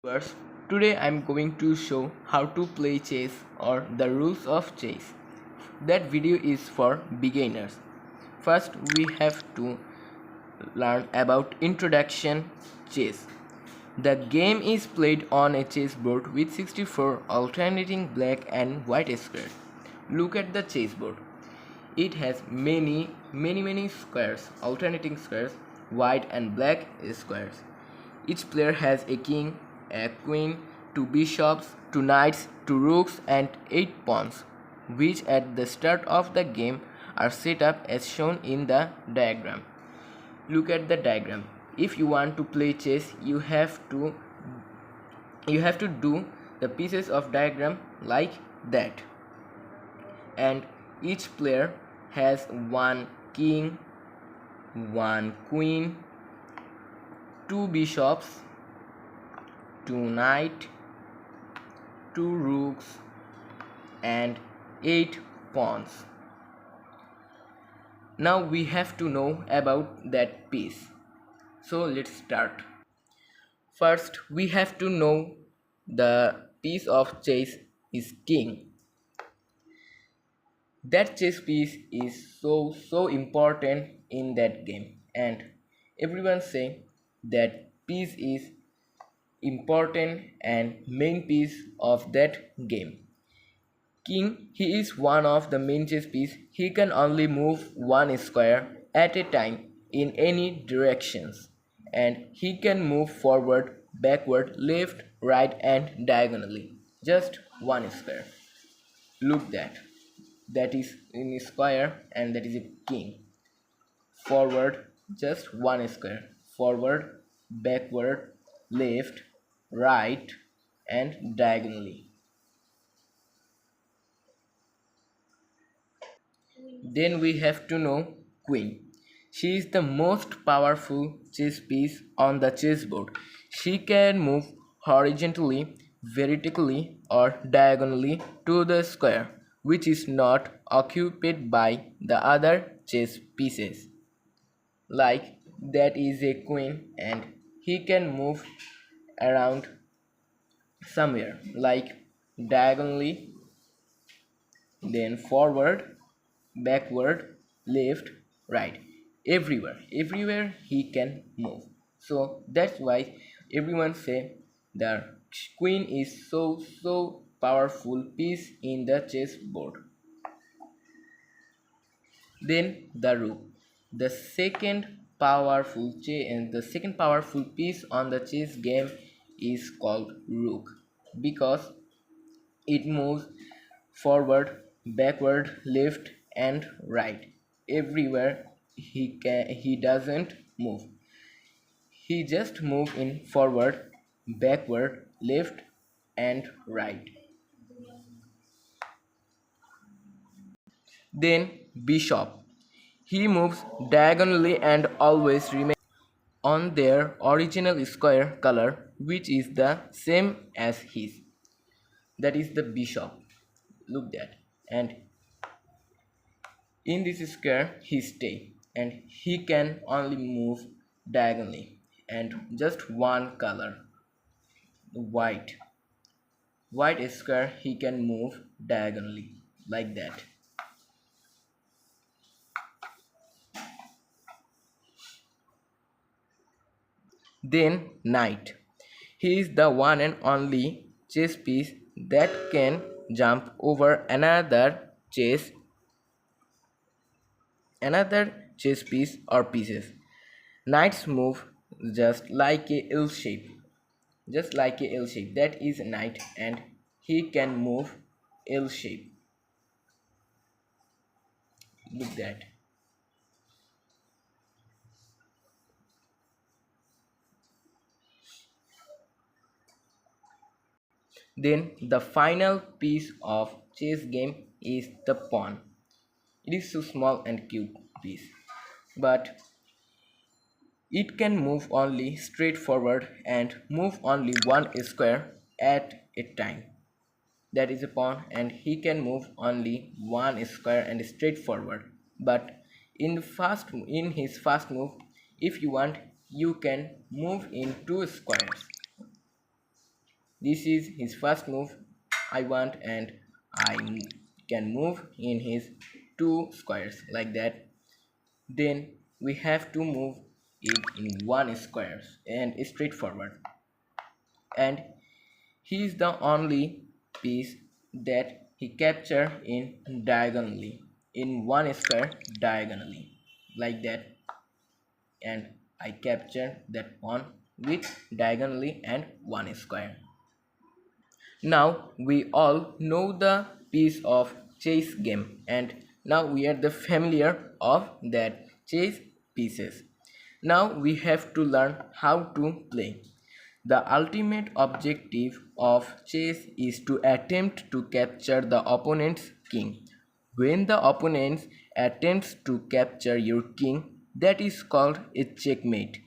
Viewers, today I'm going to show how to play chess or the rules of chess. That video is for beginners. First, we have to learn about introduction chess. The game is played on a chessboard with 64 alternating black and white squares. Look at the chessboard. It has many squares, alternating squares, white and black squares. Each player has a king, a queen, two bishops, two knights, two rooks, and 8 pawns, which at the start of the game are set up as shown in the diagram. Look at the diagram. If you want to play chess, you have to do the pieces of diagram like that. And each player has one king, one queen, two bishops, two knights, two rooks, and 8 pawns. Now we have to know about that piece. So let's start. First, we have to know the piece of chess is king. That chess piece is so important in that game, and everyone say that piece is important and main piece of that game. King, he is one of the main chess piece. He can only move one square at a time in any directions, and he can move forward, backward, left, right, and diagonally. Just one square. Look that is in a square, and that is a king. Forward, just one square. Forward, backward, left, right, and diagonally. Then we have to know queen. She is the most powerful chess piece on the chessboard. She can move horizontally, vertically, or diagonally to the square, which is not occupied by the other chess pieces. Like that is a queen, and he can move around somewhere, like diagonally, then forward, backward, left, right, everywhere he can move. So that's why everyone say the queen is so powerful piece in the chessboard. Then the rook, the second powerful piece on the chess game is called rook, because it moves forward, backward, left, and right. Everywhere he doesn't move. He just move in forward, backward, left, and right. Then bishop. He moves diagonally and always remains on their original square color, which is the same as his. That is the bishop. Look that. And in this square he stay, and he can only move diagonally and just one color, white. White square he can move diagonally like that. Then knight. He is the one and only chess piece that can jump over another chess piece or pieces. Knights move just like a L shape. Just like a L shape. That is a knight, and he can move L shape. Look that. Then the final piece of chess game is the pawn. It is so small and cute piece, but it can move only straight forward and move only one square at a time. That is a pawn, and he can move only one square and straight forward. But in his fast move, if you want, you can move in two squares. This is his first move. I want, and I can move in his two squares like that. Then we have to move it in one square and straightforward. And he is the only piece that he captured in diagonally, in one square diagonally like that. And I captured that pawn with diagonally and one square. Now we all know the piece of chess game, and now we are the familiar of that chess pieces. Now we have to learn how to play. The ultimate objective of chess is to attempt to capture the opponent's king. When the opponent attempts to capture your king, that is called a checkmate.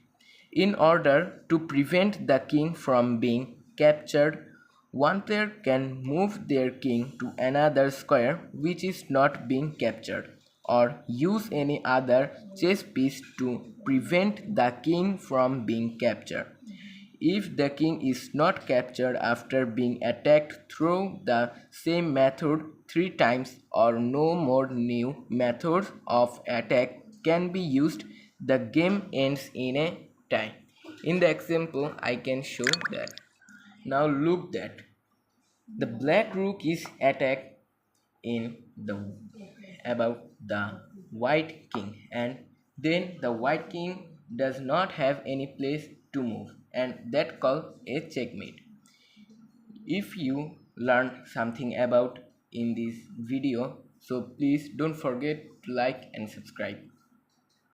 In order to prevent the king from being captured, one player can move their king to another square which is not being captured, or use any other chess piece to prevent the king from being captured. If the king is not captured after being attacked through the same method three times or no more new methods of attack can be used, the game ends in a tie. In the example, I can show that. Now look that the black rook is attacked in the about the white king, and then the white king does not have any place to move, and that called a checkmate. If you learned something about in this video, so please don't forget to like and subscribe.